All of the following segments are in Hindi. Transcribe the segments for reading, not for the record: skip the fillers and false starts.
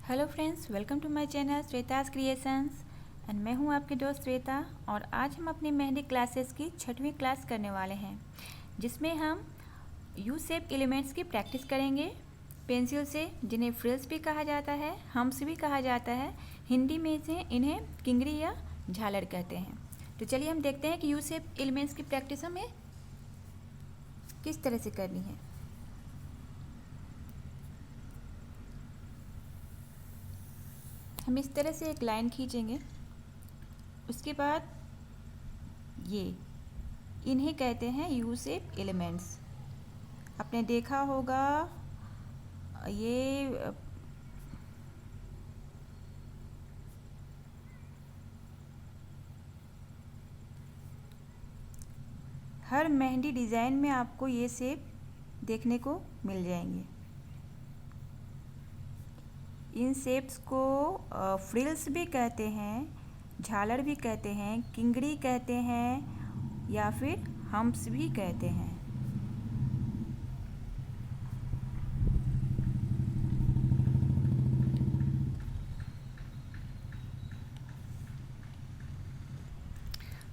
Hello friends, welcome to my channel Shweta's creations and मैं हूं आपकी दोस्त श्वेता। और आज हम अपनी मेहंदी क्लासेस की 6वीं क्लास करने वाले हैं, जिसमें हम यू शेप एलिमेंट्स की प्रैक्टिस करेंगे पेंसिल से, जिन्हें फ्रिल्स भी कहा जाता है, हम्स भी कहा जाता है। हिंदी में से इन्हें किंगरी या झालर कहते हैं। तो चलिए हम देखते हैं कि यू शेप एलिमेंट्स की प्रैक्टिस हमें किस तरह से करनी है। हम इस तरह से एक लाइन खींचेंगे। उसके बाद ये इन्हें कहते हैं यू शेप एलिमेंट्स। आपने देखा होगा ये हर मेहंदी डिज़ाइन में आपको ये शेप देखने को मिल जाएंगे। इन शेप्स को फ्रिल्स भी कहते हैं, झालर भी कहते हैं, किंगड़ी कहते हैं या फिर हम्प्स भी कहते हैं।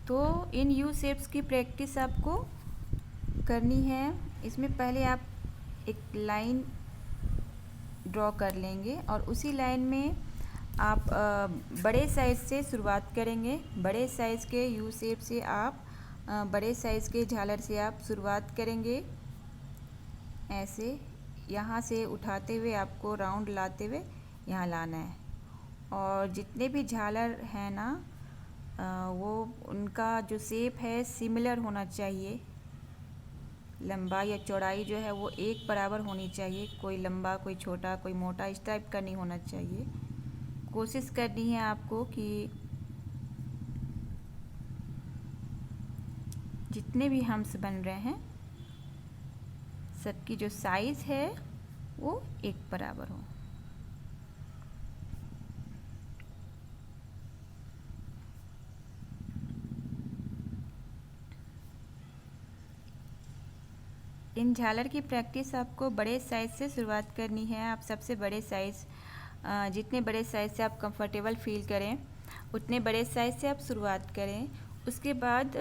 तो इन यू शेप्स की प्रैक्टिस आपको करनी है। इसमें पहले आप एक लाइन ड्रॉ कर लेंगे और उसी लाइन में आप बड़े साइज़ से शुरुआत करेंगे। बड़े साइज़ के यू शेप से आप बड़े साइज़ के झालर से आप शुरुआत करेंगे। ऐसे यहाँ से उठाते हुए आपको राउंड लाते हुए यहाँ लाना है। और जितने भी झालर हैं ना, वो उनका जो शेप है सिमिलर होना चाहिए। लंबाई या चौड़ाई जो है वो एक बराबर होनी चाहिए। कोई लंबा, कोई छोटा, कोई मोटा, इस टाइप का नहीं होना चाहिए। कोशिश करनी है आपको कि जितने भी हम्स बन रहे हैं सबकी जो साइज़ है वो एक बराबर हो। इन झालर की प्रैक्टिस आपको बड़े साइज़ से शुरुआत करनी है। आप सबसे बड़े साइज़, जितने बड़े साइज़ से आप कंफर्टेबल फील करें उतने बड़े साइज़ से आप शुरुआत करें। उसके बाद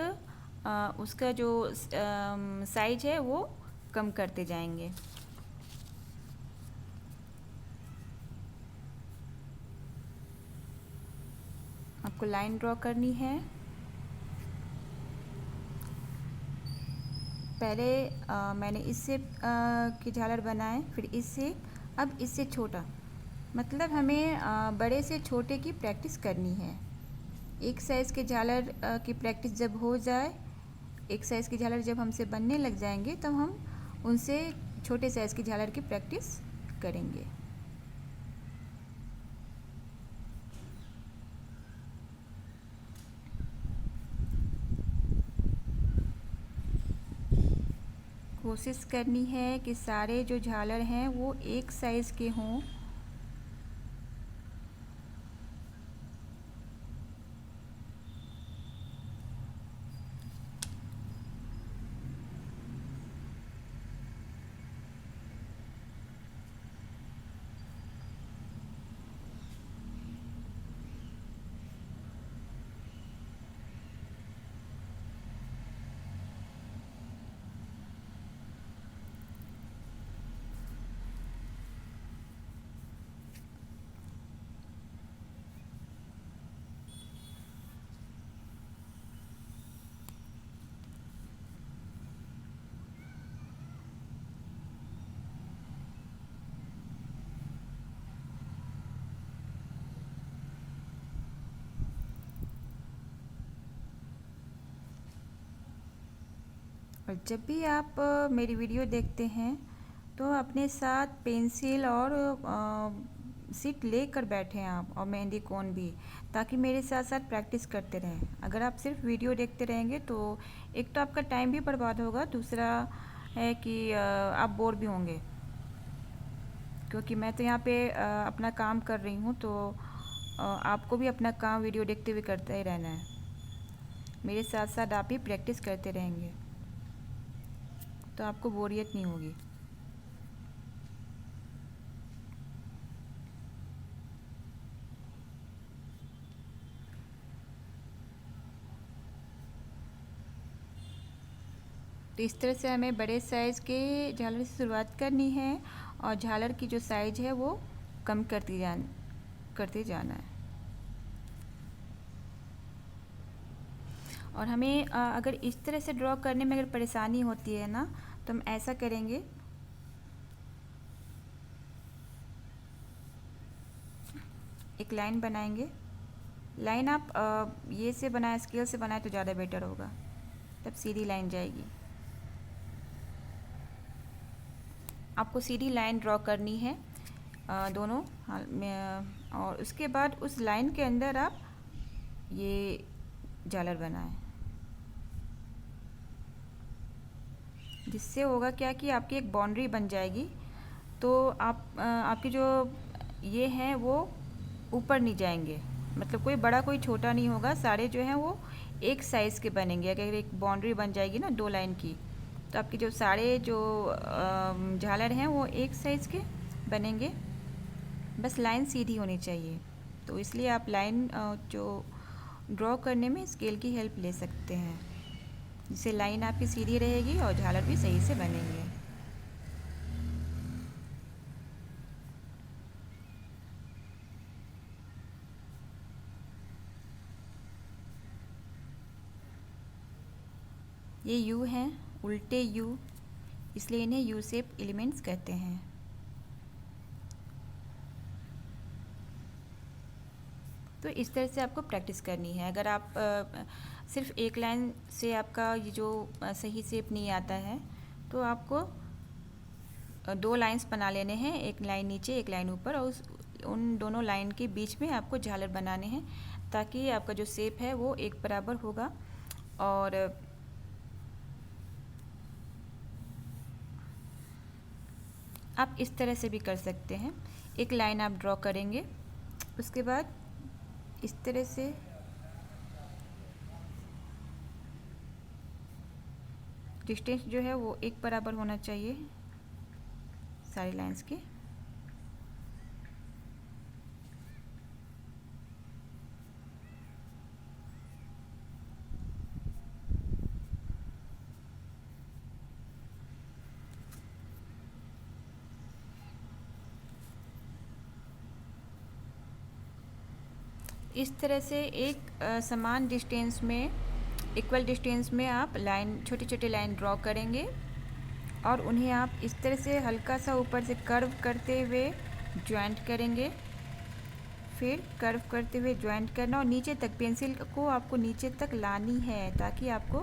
उसका जो साइज है वो कम करते जाएंगे। आपको लाइन ड्रॉ करनी है। पहले मैंने इससे की झालर बनाए, फिर इससे, अब इससे छोटा। मतलब हमें बड़े से छोटे की प्रैक्टिस करनी है। एक साइज़ के झालर की प्रैक्टिस जब हो जाए, एक साइज़ की झालर जब हमसे बनने लग जाएंगे तब हम उनसे छोटे साइज़ की झालर की प्रैक्टिस करेंगे। कोशिश करनी है कि सारे जो झालर हैं वो एक साइज़ के हों। और जब भी आप मेरी वीडियो देखते हैं तो अपने साथ पेंसिल और सीट लेकर बैठें आप, और मेहंदी कोन भी, ताकि मेरे साथ साथ प्रैक्टिस करते रहें। अगर आप सिर्फ वीडियो देखते रहेंगे तो एक तो आपका टाइम भी बर्बाद होगा, दूसरा है कि आप बोर भी होंगे। क्योंकि मैं तो यहाँ पे अपना काम कर रही हूँ, तो आपको भी अपना काम वीडियो देखते हुए करते ही रहना है। मेरे साथ साथ आप भी प्रैक्टिस करते रहेंगे तो आपको बोरियत नहीं होगी। तो इस तरह से हमें बड़े साइज़ के झालर से शुरुआत करनी है और झालर की जो साइज़ है वो कम करते जाना है। और हमें अगर इस तरह से ड्रॉ करने में अगर परेशानी होती है ना, तो हम ऐसा करेंगे, एक लाइन बनाएंगे। लाइन आप ये से बनाए, स्केल से बनाए तो ज़्यादा बेटर होगा, तब सीधी लाइन जाएगी। आपको सीधी लाइन ड्रॉ करनी है दोनों हाल में, और उसके बाद उस लाइन के अंदर आप ये झालर बनाएं। जिससे होगा क्या कि आपकी एक बाउंड्री बन जाएगी। तो आपके जो ये हैं वो ऊपर नहीं जाएंगे, मतलब कोई बड़ा कोई छोटा नहीं होगा, सारे जो हैं वो एक साइज़ के बनेंगे। अगर एक बाउंड्री बन जाएगी ना 2 लाइन की, तो आपके जो सारे जो झालर हैं वो एक साइज़ के बनेंगे। बस लाइन सीधी होनी चाहिए। तो इसलिए आप लाइन जो ड्रॉ करने में स्केल की हेल्प ले सकते हैं, जिससे लाइन आपकी सीधी रहेगी और झालर भी सही से बनेंगे। ये यू हैं, उल्टे यू, इसलिए इन्हें यू शेप एलिमेंट्स कहते हैं। तो इस तरह से आपको प्रैक्टिस करनी है। अगर आप सिर्फ एक लाइन से आपका ये जो सही शेप नहीं आता है, तो आपको 2 लाइंस बना लेने हैं, एक लाइन नीचे एक लाइन ऊपर, और उन दोनों लाइन के बीच में आपको झालर बनाने हैं, ताकि आपका जो शेप है वो एक बराबर होगा। और आप इस तरह से भी कर सकते हैं। एक लाइन आप ड्रॉ करेंगे, उसके बाद इस तरह से डिस्टेंस जो है वो एक बराबर होना चाहिए सारी लाइंस के। इस तरह से एक समान डिस्टेंस में, इक्वल डिस्टेंस में आप लाइन, छोटी छोटी लाइन ड्रॉ करेंगे, और उन्हें आप इस तरह से हल्का सा ऊपर से कर्व करते हुए ज्वाइंट करेंगे। फिर कर्व करते हुए ज्वाइंट करना, और नीचे तक पेंसिल को आपको नीचे तक लानी है, ताकि आपको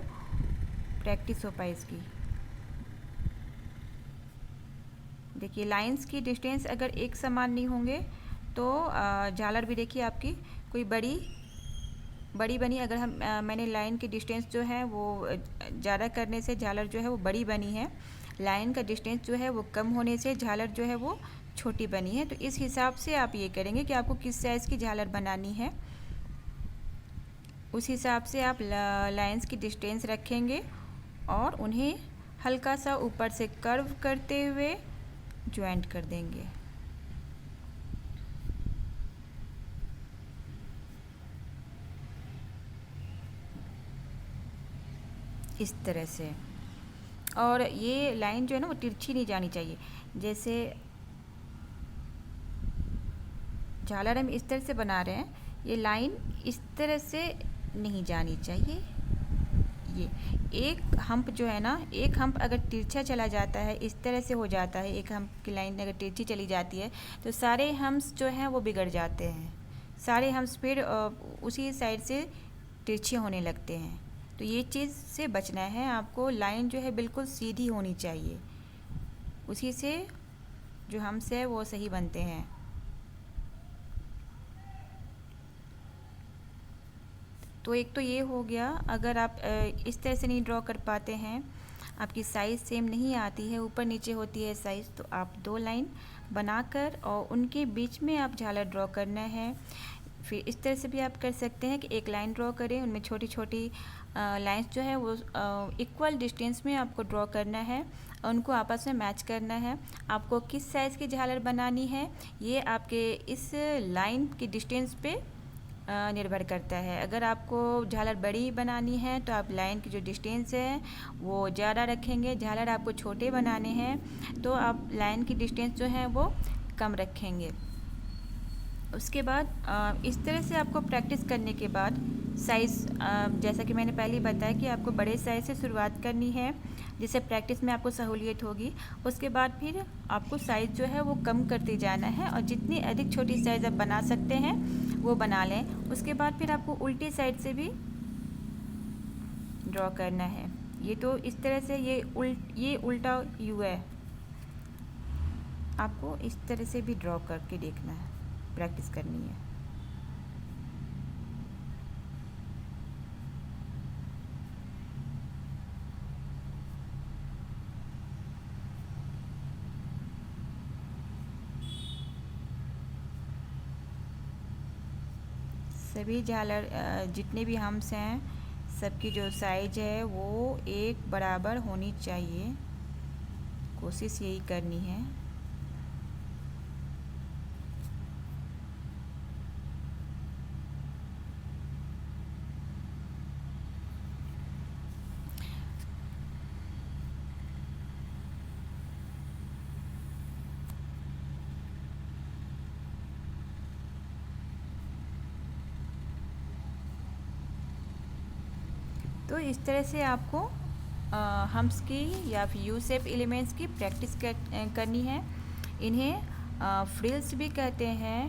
प्रैक्टिस हो पाए इसकी। देखिए लाइंस की डिस्टेंस अगर एक समान नहीं होंगे तो झालर भी देखिए आपकी कोई बड़ी बनी। अगर मैंने लाइन की डिस्टेंस जो है वो ज़्यादा करने से झालर जो है वो बड़ी बनी है, लाइन का डिस्टेंस जो है वो कम होने से झालर जो है वो छोटी बनी है। तो इस हिसाब से आप ये करेंगे कि आपको किस साइज़ की झालर बनानी है, उस हिसाब से आप लाइंस की डिस्टेंस रखेंगे और उन्हें हल्का सा ऊपर से कर्व करते हुए ज्वाइंट कर देंगे। इस तरह से। और ये लाइन जो है ना वो तिरछी नहीं जानी चाहिए। जैसे झालर हम इस तरह से बना रहे हैं, ये लाइन इस तरह से नहीं जानी चाहिए। ये एक हम्प जो है ना, एक हम्प अगर तिरछा चला जाता है, इस तरह से हो जाता है, एक हम्प की लाइन अगर तिरछी चली जाती है तो सारे हम्प्स जो हैं वो बिगड़ जाते हैं। सारे हम्प्स फिर उसी साइड से तिरछे होने लगते हैं। तो ये चीज़ से बचना है आपको। लाइन जो है बिल्कुल सीधी होनी चाहिए, उसी से जो हम्प्स है वो सही बनते हैं। तो एक तो ये हो गया। अगर आप इस तरह से नहीं ड्रॉ कर पाते हैं, आपकी साइज़ सेम नहीं आती है, ऊपर नीचे होती है साइज़, तो आप 2 लाइन बनाकर और उनके बीच में आप झालर ड्रॉ करना है। फिर इस तरह से भी आप कर सकते हैं कि एक लाइन ड्रॉ करें, उनमें छोटी छोटी लाइंस जो है वो इक्वल डिस्टेंस में आपको ड्रॉ करना है, उनको आपस में मैच करना है। आपको किस साइज़ की झालर बनानी है ये आपके इस लाइन की डिस्टेंस पे निर्भर करता है। अगर आपको झालर बड़ी बनानी है तो आप लाइन की जो डिस्टेंस है वो ज़्यादा रखेंगे। झालर आपको छोटे बनाने हैं तो आप लाइन की डिस्टेंस जो है वो कम रखेंगे। उसके बाद इस तरह से आपको प्रैक्टिस करने के बाद साइज़, जैसा कि मैंने पहले ही बताया कि आपको बड़े साइज़ से शुरुआत करनी है, जिससे प्रैक्टिस में आपको सहूलियत होगी। उसके बाद फिर आपको साइज़ जो है वो कम करते जाना है और जितनी अधिक छोटी साइज़ आप बना सकते हैं वो बना लें। उसके बाद फिर आपको उल्टी साइड से भी ड्रॉ करना है। ये तो इस तरह से ये उल्टा यू है, आपको इस तरह से भी ड्रॉ करके देखना है, प्रैक्टिस करनी है। सभी झालर जितने भी हम्स हैं सबकी जो साइज है वो एक बराबर होनी चाहिए, कोशिश यही करनी है। तो इस तरह से आपको हम्स की या फिर यू शेप एलिमेंट्स की प्रैक्टिस करनी है। इन्हें फ्रिल्स भी कहते हैं,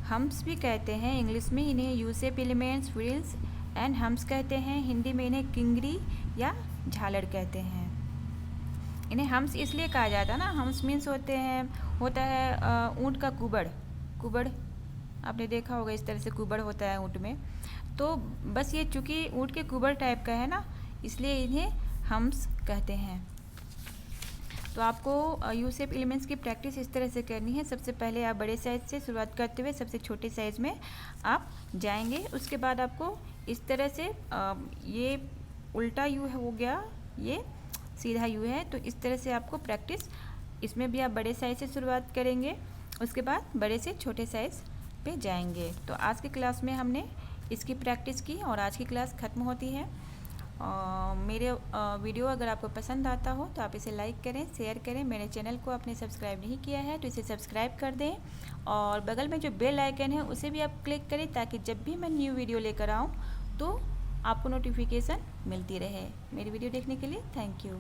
हम्स भी कहते हैं। इंग्लिश में इन्हें U shape elements, frills and hums कहते हैं। हिंदी में इन्हें किंगरी या झालर कहते हैं। इन्हें हम्स इसलिए कहा जाता है ना, हम्स मीन्स होता है ऊँट का कुबड़ आपने देखा होगा, इस तरह से कुबड़ होता है ऊँट में। तो बस ये चूँकि ऊँट के कुबड़ टाइप का है ना, इसलिए इन्हें हम्स कहते हैं। तो आपको यू शेप एलिमेंट्स की प्रैक्टिस इस तरह से करनी है। सबसे पहले आप बड़े साइज़ से शुरुआत करते हुए सबसे छोटे साइज़ में आप जाएंगे। उसके बाद आपको इस तरह से ये उल्टा यू हो गया, ये सीधा यू है, तो इस तरह से आपको प्रैक्टिस, इसमें भी आप बड़े साइज़ से शुरुआत करेंगे, उसके बाद बड़े से छोटे साइज़ पे जाएंगे। तो आज की क्लास में हमने इसकी प्रैक्टिस की और आज की क्लास ख़त्म होती है। मेरे वीडियो अगर आपको पसंद आता हो तो आप इसे लाइक करें, शेयर करें। मेरे चैनल को आपने सब्सक्राइब नहीं किया है तो इसे सब्सक्राइब कर दें और बगल में जो बेल आइकन है उसे भी आप क्लिक करें ताकि जब भी मैं न्यू वीडियो लेकर आऊँ तो आपको नोटिफिकेशन मिलती रहे। मेरी वीडियो देखने के लिए थैंक यू।